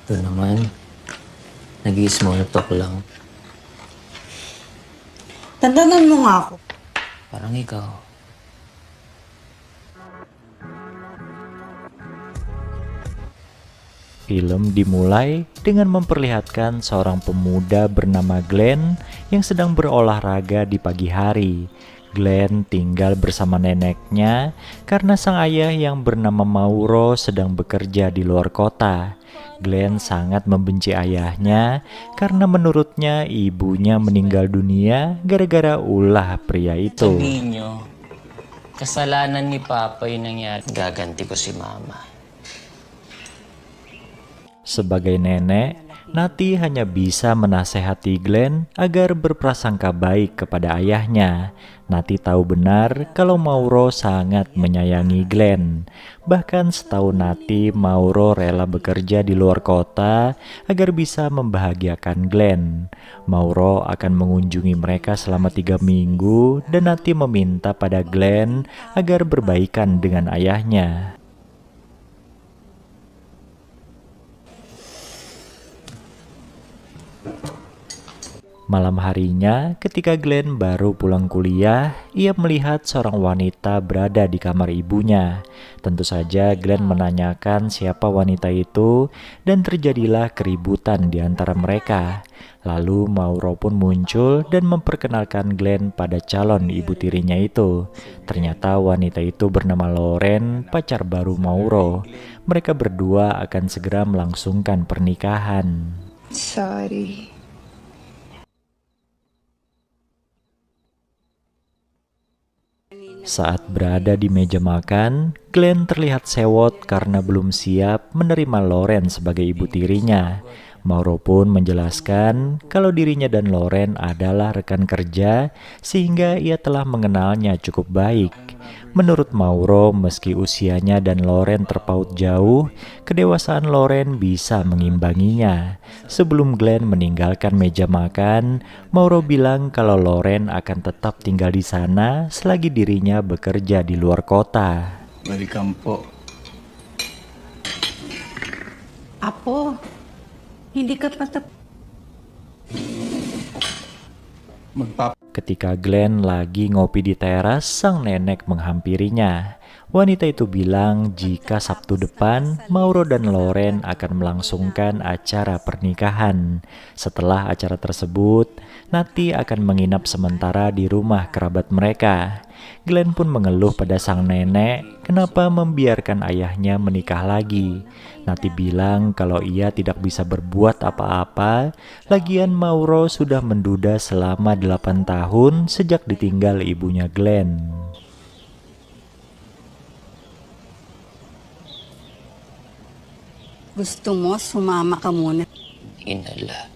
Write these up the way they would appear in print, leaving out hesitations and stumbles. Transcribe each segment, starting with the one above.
Ito naman, nag-i-small talk lang. Tandanan mo nga ako. Parang ikaw. Film dimulai dengan memperlihatkan seorang pemuda bernama Glenn yang sedang berolahraga di pagi hari. Glenn tinggal bersama neneknya karena sang ayah yang bernama Mauro sedang bekerja di luar kota. Glenn sangat membenci ayahnya karena menurutnya ibunya meninggal dunia gara-gara ulah pria itu. Sabihin nyo, kasalanan ni Papa yung nangyari. Gaganti ko si Mama. Sebagai nenek, Nati hanya bisa menasehati Glenn agar berprasangka baik kepada ayahnya. Nati tahu benar kalau Mauro sangat menyayangi Glenn. Bahkan setahu Nati, Mauro rela bekerja di luar kota agar bisa membahagiakan Glenn. Mauro akan mengunjungi mereka selama 3 minggu dan Nati meminta pada Glenn agar berbaikan dengan ayahnya. Malam harinya, ketika Glenn baru pulang kuliah, ia melihat seorang wanita berada di kamar ibunya. Tentu saja Glenn menanyakan siapa wanita itu dan terjadilah keributan di antara mereka. Lalu Mauro pun muncul dan memperkenalkan Glenn pada calon ibu tirinya itu. Ternyata wanita itu bernama Loren, pacar baru Mauro. Mereka berdua akan segera melangsungkan pernikahan. Sorry. Saat berada di meja makan, Glenn terlihat sewot karena belum siap menerima Loren sebagai ibu tirinya. Mauro pun menjelaskan kalau dirinya dan Loren adalah rekan kerja sehingga ia telah mengenalnya cukup baik. Menurut Mauro, meski usianya dan Loren terpaut jauh, kedewasaan Loren bisa mengimbanginya. Sebelum Glenn meninggalkan meja makan, Mauro bilang kalau Loren akan tetap tinggal di sana selagi dirinya bekerja di luar kota. Balikan po. Apo, hindi ka pa Ketika Glenn lagi ngopi di teras, sang nenek menghampirinya. Wanita itu bilang jika Sabtu depan, Mauro dan Loren akan melangsungkan acara pernikahan. Setelah acara tersebut, Nati akan menginap sementara di rumah kerabat mereka. Glenn pun mengeluh pada sang nenek kenapa membiarkan ayahnya menikah lagi. Nati bilang kalau ia tidak bisa berbuat apa-apa, lagian Mauro sudah menduda selama 8 tahun sejak ditinggal ibunya Glenn. gusto mo, sumama ka muna. Inala.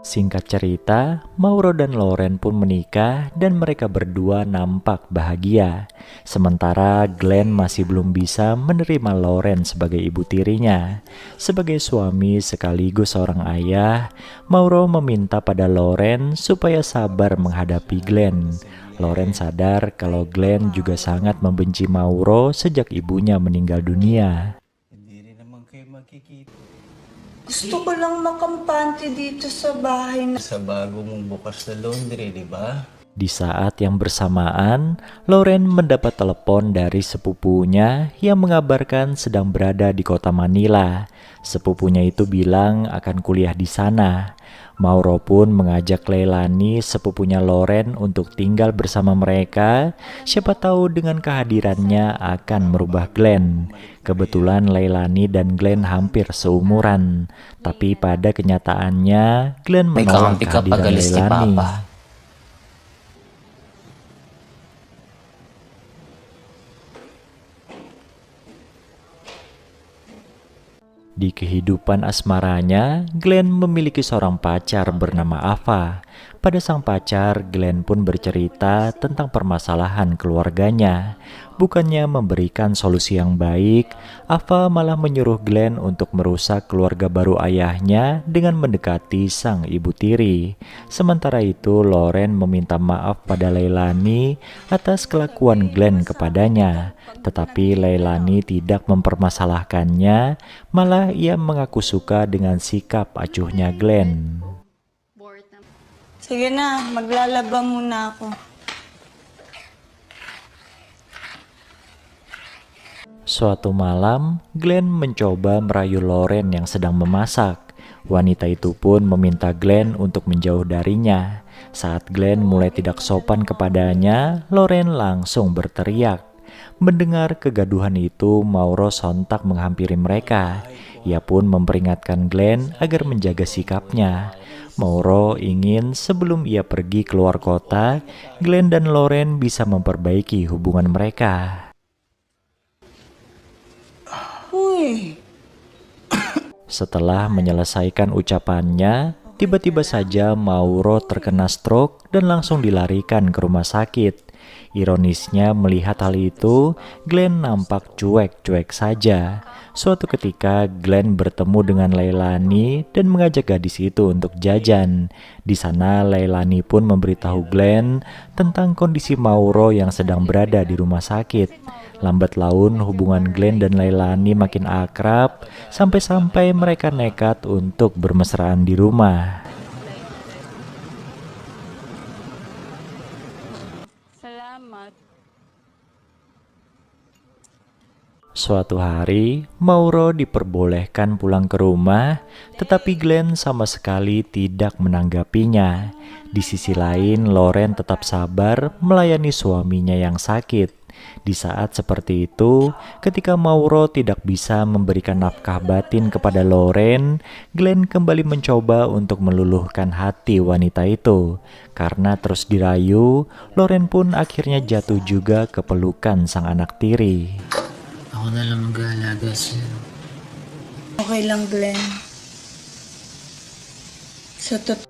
Singkat cerita, Mauro dan Loren pun menikah dan mereka berdua nampak bahagia. Sementara Glenn masih belum bisa menerima Loren sebagai ibu tirinya. Sebagai suami sekaligus seorang ayah, Mauro meminta pada Loren supaya sabar menghadapi Glenn. Loren sadar kalau Glenn juga sangat membenci Mauro sejak ibunya meninggal dunia. Hindi rin naman kayo makikita Gusto ko lang makampante dito sa bahay na... sa bago mong bukas na laundry, di ba? Di saat yang bersamaan, Loren mendapat telepon dari sepupunya yang mengabarkan sedang berada di kota Manila. Sepupunya itu bilang akan kuliah di sana. Mauro pun mengajak Leilani, sepupunya Loren, untuk tinggal bersama mereka. Siapa tahu dengan kehadirannya akan merubah Glenn. Kebetulan Leilani dan Glenn hampir seumuran. Tapi pada kenyataannya, Glenn May menolak kakampi ka kehadiran pagalis ni Leilani. Papa. Di kehidupan asmaranya, Glenn memiliki seorang pacar bernama Ava. Pada sang pacar, Glenn pun bercerita tentang permasalahan keluarganya. Bukannya memberikan solusi yang baik, Ava malah menyuruh Glenn untuk merusak keluarga baru ayahnya dengan mendekati sang ibu tiri. Sementara itu, Loren meminta maaf pada Leilani atas kelakuan Glenn kepadanya. Tetapi Leilani tidak mempermasalahkannya, malah ia mengaku suka dengan sikap acuhnya Glenn. Sige na, maglalaba muna ako. Suatu malam, Glenn mencoba merayu Loren yang sedang memasak. Wanita itu pun meminta Glenn untuk menjauh darinya. Saat Glenn mulai tidak sopan kepadanya, Loren langsung berteriak. Mendengar kegaduhan itu, Mauro sontak menghampiri mereka. Ia pun memperingatkan Glenn agar menjaga sikapnya. Mauro ingin sebelum ia pergi keluar kota, Glenn dan Loren bisa memperbaiki hubungan mereka. Uy, Setelah menyelesaikan ucapannya, tiba-tiba saja Mauro terkena stroke dan langsung dilarikan ke rumah sakit. Ironisnya melihat hal itu, Glenn nampak cuek-cuek saja. Suatu ketika Glenn bertemu dengan Leilani dan mengajak gadis itu untuk jajan. Di sana Leilani pun memberitahu Glenn tentang kondisi Mauro yang sedang berada di rumah sakit. Lambat laun hubungan Glenn dan Leilani makin akrab sampai-sampai mereka nekat untuk bermesraan di rumah. Suatu hari, Mauro diperbolehkan pulang ke rumah, tetapi Glenn sama sekali tidak menanggapinya. Di sisi lain, Loren tetap sabar melayani suaminya yang sakit. Di saat seperti itu, ketika Mauro tidak bisa memberikan nafkah batin kepada Loren, Glenn kembali mencoba untuk meluluhkan hati wanita itu. Karena terus dirayu, Loren pun akhirnya jatuh juga ke pelukan sang anak tiri. Ako na lang mag-aalaga sa'yo. okay lang, Glenn.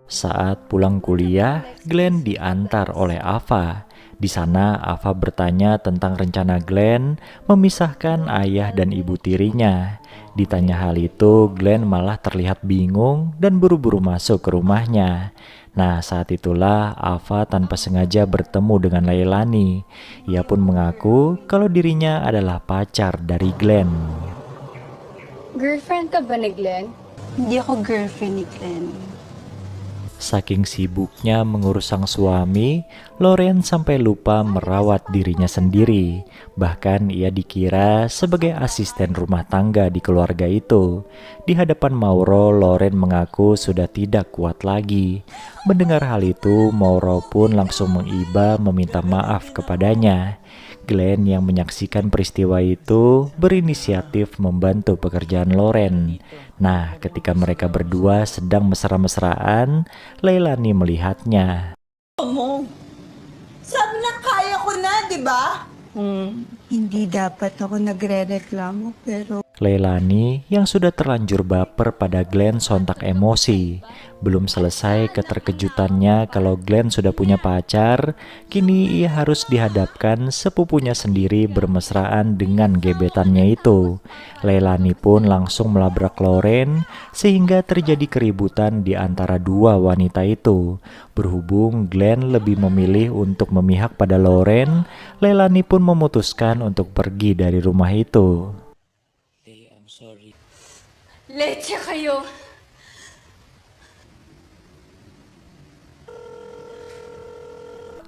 Saat pulang kuliah, Glenn diantar oleh Ava. Di sana Ava bertanya tentang rencana Glenn memisahkan ayah dan ibu tirinya. Ditanya hal itu, Glenn malah terlihat bingung dan buru-buru masuk ke rumahnya. Nah, saat itulah Ava tanpa sengaja bertemu dengan Leilani. Ia pun mengaku kalau dirinya adalah pacar dari Glenn. Girlfriend ka ba ni Glenn? Hindi ako girlfriend ni Glenn. Saking sibuknya mengurus sang suami, Loren sampai lupa merawat dirinya sendiri. Bahkan ia dikira sebagai asisten rumah tangga di keluarga itu. Di hadapan Mauro, Loren mengaku sudah tidak kuat lagi. Mendengar hal itu, Mauro pun langsung mengiba meminta maaf kepadanya. Glenn yang menyaksikan peristiwa itu berinisiatif membantu pekerjaan Loren. Nah, ketika mereka berdua sedang mesra-mesraan, Leilani melihatnya. Sabi na kaya ko na, di ba? Hindi dapat ako nagre-reklamo, pero Leilani yang sudah terlanjur baper pada Glenn sontak emosi. Belum selesai keterkejutannya kalau Glenn sudah punya pacar, kini ia harus dihadapkan sepupunya sendiri bermesraan dengan gebetannya itu. Leilani pun langsung melabrak Loren sehingga terjadi keributan di antara dua wanita itu. Berhubung Glenn lebih memilih untuk memihak pada Loren, Leilani pun memutuskan untuk pergi dari rumah itu. Leche kayo!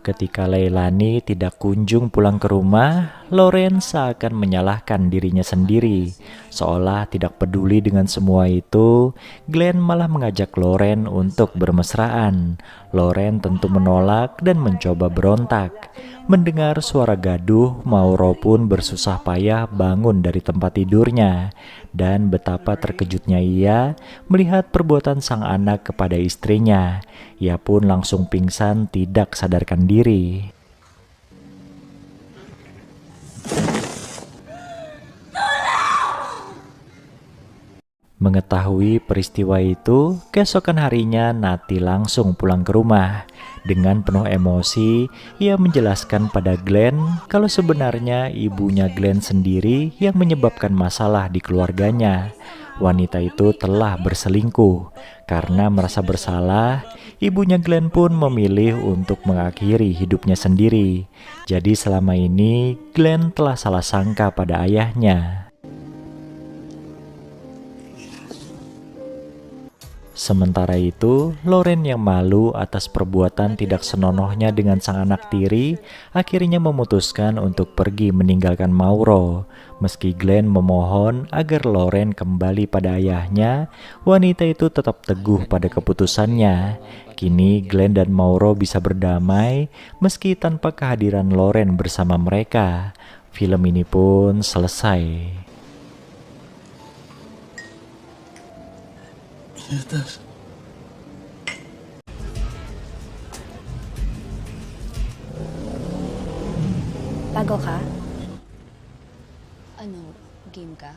Ketika Leilani tidak kunjung pulang ke rumah, Loren seakan menyalahkan dirinya sendiri. Seolah tidak peduli dengan semua itu, Glenn malah mengajak Loren untuk bermesraan. Loren tentu menolak dan mencoba berontak. Mendengar suara gaduh, Mauro pun bersusah payah bangun dari tempat tidurnya. Dan betapa terkejutnya ia melihat perbuatan sang anak kepada istrinya. Ia pun langsung pingsan tidak sadarkan diri. Mengetahui peristiwa itu, keesokan harinya Nati langsung pulang ke rumah. Dengan penuh emosi, ia menjelaskan pada Glenn kalau sebenarnya ibunya Glenn sendiri yang menyebabkan masalah di keluarganya. Wanita itu telah berselingkuh. Karena merasa bersalah, ibunya Glenn pun memilih untuk mengakhiri hidupnya sendiri. Jadi selama ini Glenn telah salah sangka pada ayahnya. Sementara itu, Loren yang malu atas perbuatan tidak senonohnya dengan sang anak tiri, akhirnya memutuskan untuk pergi meninggalkan Mauro. Meski Glenn memohon agar Loren kembali pada ayahnya, wanita itu tetap teguh pada keputusannya. Kini Glenn dan Mauro bisa berdamai meski tanpa kehadiran Loren bersama mereka. Film ini pun selesai. Bago ka? Ano, game ka?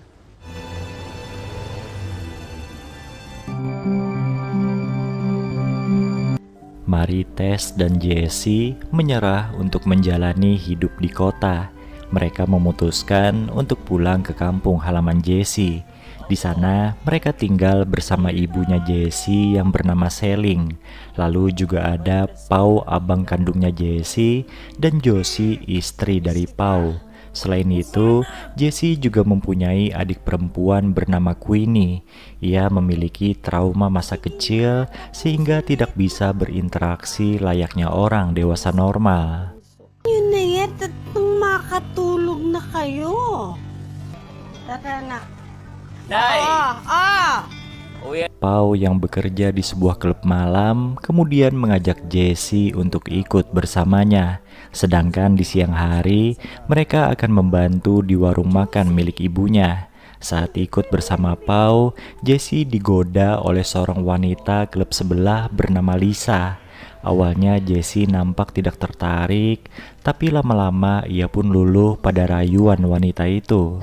Marites dan Jesse menyerah untuk menjalani hidup di kota. Mereka memutuskan untuk pulang ke kampung halaman Jesse. Di sana mereka tinggal bersama ibunya Jesse yang bernama Selling. Lalu juga ada Pau, abang kandungnya Jesse, dan Josie, istri dari Pau. Selain itu, Jesse juga mempunyai adik perempuan bernama Queenie. Ia memiliki trauma masa kecil sehingga tidak bisa berinteraksi layaknya orang dewasa normal. Yun na yan, tatlong makatulog na kayo. Tara na. Day! Pau yang bekerja di sebuah klub malam kemudian mengajak Jesse untuk ikut bersamanya. Sedangkan di siang hari mereka akan membantu di warung makan milik ibunya. Saat ikut bersama Pau, Jesse digoda oleh seorang wanita klub sebelah bernama Lisa. Awalnya Jesse nampak tidak tertarik, tapi lama-lama ia pun luluh pada rayuan wanita itu.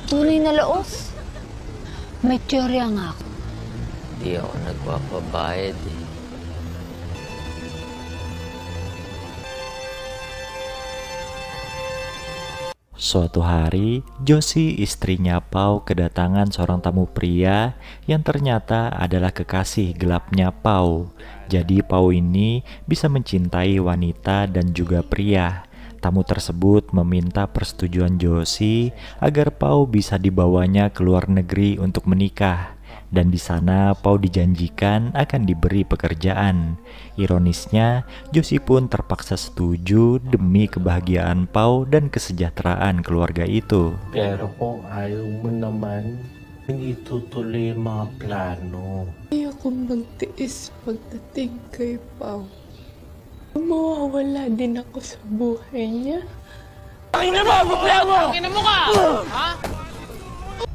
Tunay na laos. May teorya nga ako. Di ako nagpapabayad eh. Suatu hari, Josie istrinya Pau kedatangan seorang tamu pria yang ternyata adalah kekasih gelapnya Pau. Jadi Pau ini bisa mencintai wanita dan juga pria. Tamu tersebut meminta persetujuan Josie agar Pau bisa dibawanya ke luar negeri untuk menikah. Dan di sana Pau dijanjikan akan diberi pekerjaan. Ironisnya, Josie pun terpaksa setuju demi kebahagiaan Pau dan kesejahteraan keluarga itu. Pero kung ayaw mo naman, hindi tutuloy yung mga plano. Ayoko magtiis pagdating kay Pao. Mawawala din ako sa buhay niya.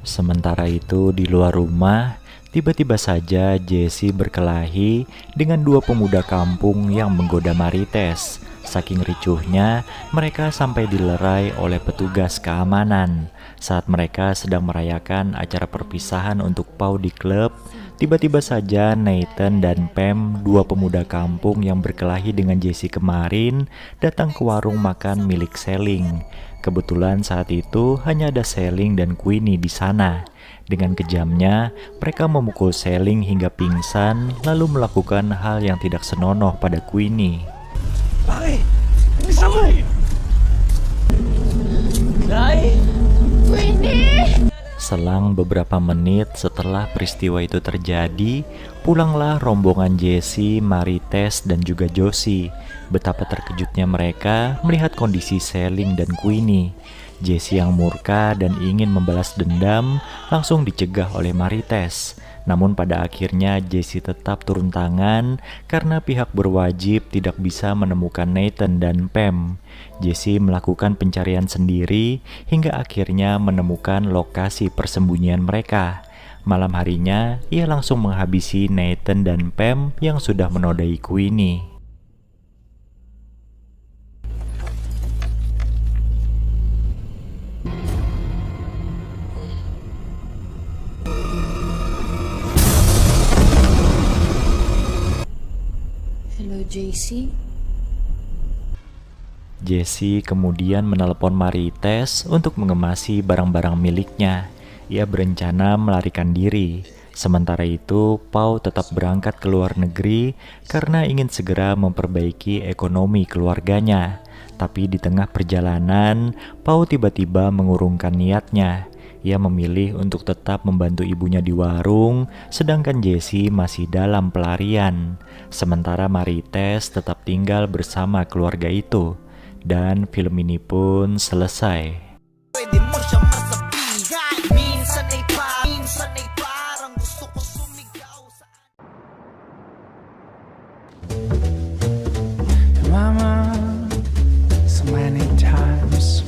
Sementara itu di luar rumah, tiba-tiba saja Jesse berkelahi dengan dua pemuda kampung yang menggoda Marites. Saking ricuhnya, mereka sampai dilerai oleh petugas keamanan. Saat mereka sedang merayakan acara perpisahan untuk Pau di klub, tiba-tiba saja Nathan dan Pam, dua pemuda kampung yang berkelahi dengan Jesse kemarin, datang ke warung makan milik Selling. Kebetulan saat itu hanya ada Selling dan Queenie di sana. Dengan kejamnya, mereka memukul Selling hingga pingsan, lalu melakukan hal yang tidak senonoh pada Queenie. Selang beberapa menit setelah peristiwa itu terjadi, pulanglah rombongan Jesse, Marites, dan juga Josie. Betapa terkejutnya mereka melihat kondisi Selling dan Queenie. Jesse yang murka dan ingin membalas dendam langsung dicegah oleh Marites. Namun pada akhirnya Jesse tetap turun tangan karena pihak berwajib tidak bisa menemukan Nathan dan Pam. Jesse melakukan pencarian sendiri hingga akhirnya menemukan lokasi persembunyian mereka. Malam harinya, ia langsung menghabisi Nathan dan Pam yang sudah menodai Queenie. Hello, JC. Jesse kemudian menelepon Marites untuk mengemasi barang-barang miliknya. Ia berencana melarikan diri. Sementara itu, Pau tetap berangkat ke luar negeri karena ingin segera memperbaiki ekonomi keluarganya. Tapi di tengah perjalanan, Pau tiba-tiba mengurungkan niatnya. Ia memilih untuk tetap membantu ibunya di warung, sedangkan Jesse masih dalam pelarian. Sementara Marites tetap tinggal bersama keluarga itu. Dan film ini pun selesai. Mama, so many times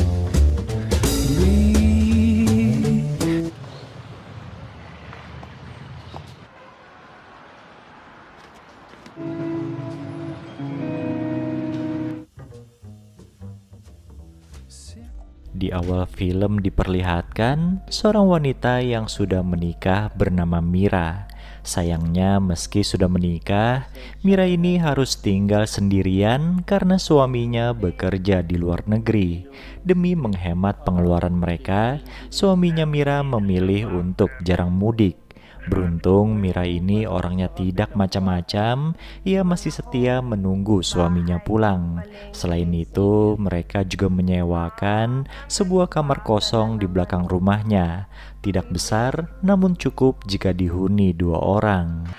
Di awal film diperlihatkan seorang wanita yang sudah menikah bernama Mira. Sayangnya meski sudah menikah, Mira ini harus tinggal sendirian karena suaminya bekerja di luar negeri. Demi menghemat pengeluaran mereka, suaminya Mira memilih untuk jarang mudik. Beruntung Mira ini orangnya tidak macam-macam, ia masih setia menunggu suaminya pulang. Selain itu, mereka juga menyewakan sebuah kamar kosong di belakang rumahnya. Tidak besar, namun cukup jika dihuni 2 orang.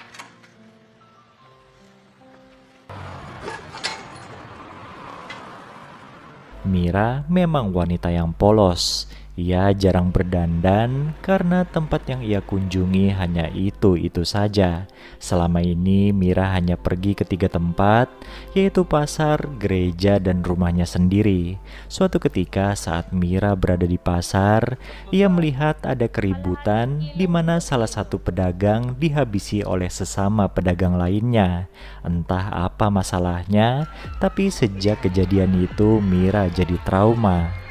Mira memang wanita yang polos. Ia jarang berdandan karena tempat yang ia kunjungi hanya itu-itu saja. Selama ini Mira hanya pergi ke 3 tempat, yaitu pasar, gereja, dan rumahnya sendiri. Suatu ketika saat Mira berada di pasar, ia melihat ada keributan di mana salah satu pedagang dihabisi oleh sesama pedagang lainnya. Entah apa masalahnya, tapi sejak kejadian itu Mira jadi trauma.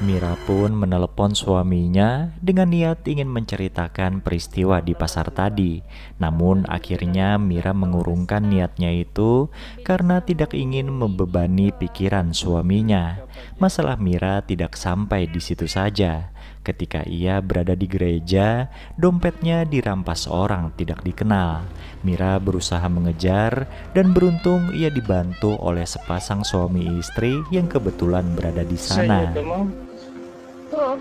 Mira pun menelepon suaminya dengan niat ingin menceritakan peristiwa di pasar tadi. Namun akhirnya Mira mengurungkan niatnya itu karena tidak ingin membebani pikiran suaminya. Masalah Mira tidak sampai di situ saja. Ketika ia berada di gereja, dompetnya dirampas orang tidak dikenal. Mira berusaha mengejar dan beruntung ia dibantu oleh sepasang suami istri yang kebetulan berada di sana. Oo.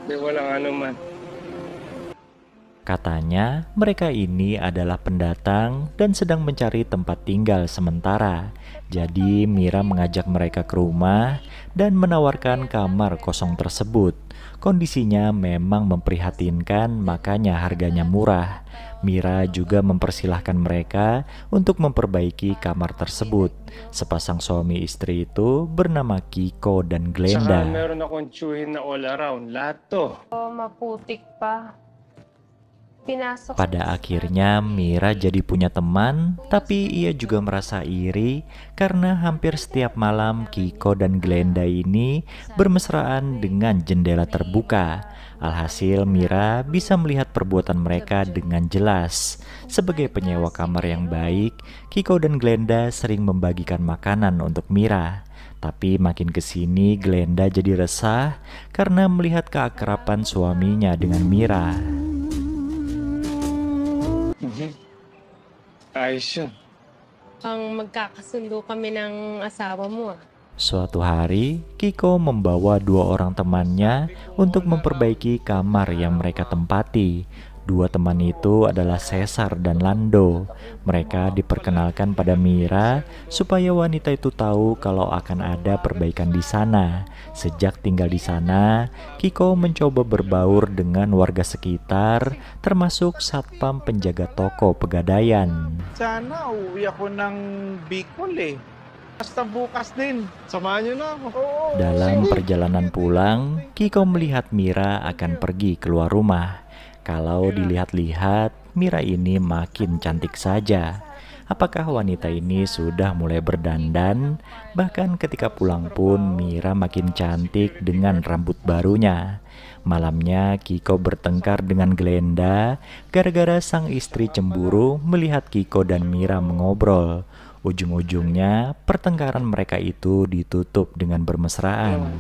Walang ano man. Katanya mereka ini adalah pendatang dan sedang mencari tempat tinggal sementara. Jadi Mira mengajak mereka ke rumah dan menawarkan kamar kosong tersebut. Kondisinya memang memprihatinkan, makanya harganya murah. Mira juga mempersilahkan mereka untuk memperbaiki kamar tersebut. Sepasang suami istri itu bernama Kiko dan Glenda. Saka meron akong tsuhin na all around. Lahat to. Oh, maputik pa. Pinasok. Pada akhirnya Mira jadi punya teman, tapi ia juga merasa iri karena hampir setiap malam Kiko dan Glenda ini bermesraan dengan jendela terbuka. Alhasil Mira bisa melihat perbuatan mereka dengan jelas. Sebagai penyewa kamar yang baik, Kiko dan Glenda sering membagikan makanan untuk Mira. Tapi makin kesini Glenda jadi resah karena melihat keakraban suaminya dengan Mira. Ayos yun. Ang magkakasundo kami ng asawa mo ah. Suatu hari, Kiko membawa 2 orang temannya untuk memperbaiki kamar yang mereka tempati. 2 teman itu adalah Cesar dan Lando. Mereka diperkenalkan pada Mira supaya wanita itu tahu kalau akan ada perbaikan di sana. Sejak tinggal di sana, Kiko mencoba berbaur dengan warga sekitar, termasuk satpam penjaga toko Pegadaian. Sana uwi ako ng Bicol eh. Basta bukas din. Samahan niyo na ako. Dalam perjalanan pulang, Kiko melihat Mira akan pergi keluar rumah. Kalau dilihat-lihat, Mira ini makin cantik saja. Apakah wanita ini sudah mulai berdandan? Bahkan ketika pulang pun Mira makin cantik dengan rambut barunya. Malamnya Kiko bertengkar dengan Glenda gara-gara sang istri cemburu melihat Kiko dan Mira mengobrol. Ujung-ujungnya pertengkaran mereka itu ditutup dengan bermesraan.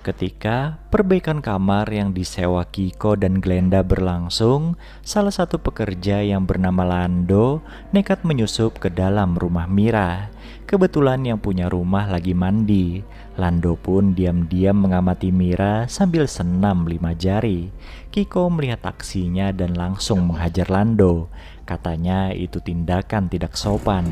Ketika perbaikan kamar yang disewa Kiko dan Glenda berlangsung, salah satu pekerja yang bernama Lando nekat menyusup ke dalam rumah Mira. Kebetulan yang punya rumah lagi mandi. Lando pun diam-diam mengamati Mira sambil senam 5 jari. Kiko melihat aksinya dan langsung menghajar Lando. Katanya itu tindakan tidak sopan.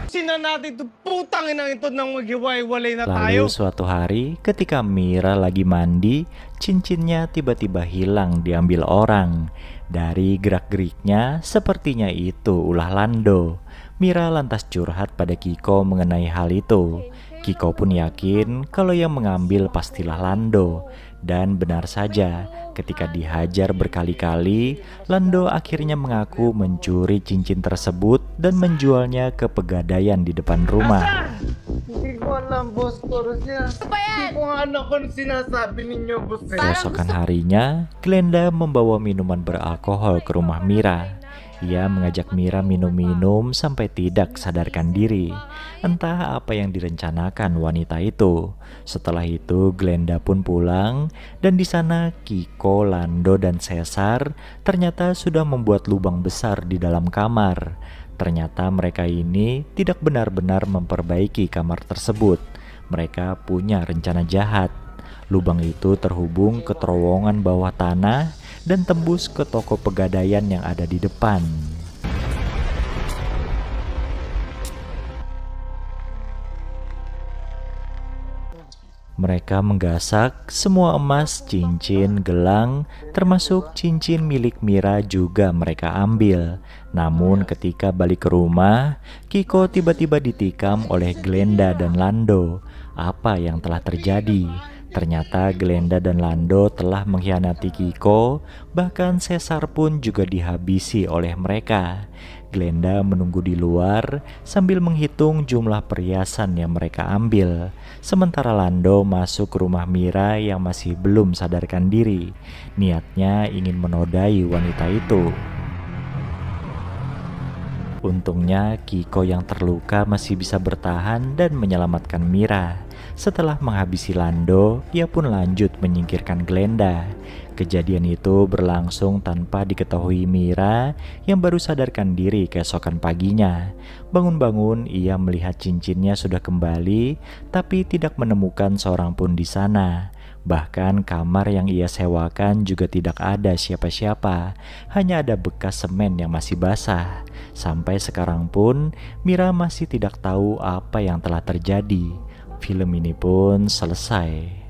Sina natin ito, putang inang ito nang maghiwalay na tayo. Lalu suatu hari ketika Mira lagi mandi, cincinnya tiba-tiba hilang diambil orang. Dari gerak-geriknya sepertinya itu ulah Lando. Mira lantas curhat pada Kiko mengenai hal itu. Kiko pun yakin kalau yang mengambil pastilah Lando. Dan benar saja, ketika dihajar berkali-kali, Lando akhirnya mengaku mencuri cincin tersebut dan menjualnya ke pegadaian di depan rumah. Hindi ko alam, boss. Hindi ko nga anak ko sinasabi ninyo, boss. Keesokan harinya, Glenda membawa minuman beralkohol ke rumah Mira. Ia mengajak Mira minum-minum sampai tidak sadarkan diri. Entah apa yang direncanakan wanita itu. Setelah itu Glenda pun pulang dan di sana Kiko, Lando dan Cesar ternyata sudah membuat lubang besar di dalam kamar. Ternyata mereka ini tidak benar-benar memperbaiki kamar tersebut. Mereka punya rencana jahat. Lubang itu terhubung ke terowongan bawah tanah dan tembus ke toko pegadaian yang ada di depan. Mereka menggasak semua emas, cincin, gelang, termasuk cincin milik Mira juga mereka ambil. Namun ketika balik ke rumah, Kiko tiba-tiba ditikam oleh Glenda dan Lando. Apa yang telah terjadi? Ternyata Glenda dan Lando telah mengkhianati Kiko, bahkan Cesar pun juga dihabisi oleh mereka. Glenda menunggu di luar sambil menghitung jumlah perhiasan yang mereka ambil. Sementara Lando masuk ke rumah Mira yang masih belum sadarkan diri. Niatnya ingin menodai wanita itu. Untungnya Kiko yang terluka masih bisa bertahan dan menyelamatkan Mira. Setelah menghabisi Lando, ia pun lanjut menyingkirkan Glenda. Kejadian itu berlangsung tanpa diketahui Mira yang baru sadarkan diri keesokan paginya. Bangun-bangun ia melihat cincinnya sudah kembali, tapi tidak menemukan seorang pun di sana. Bahkan kamar yang ia sewakan juga tidak ada siapa-siapa, hanya ada bekas semen yang masih basah. Sampai sekarang pun Mira masih tidak tahu apa yang telah terjadi. Film ini pun selesai.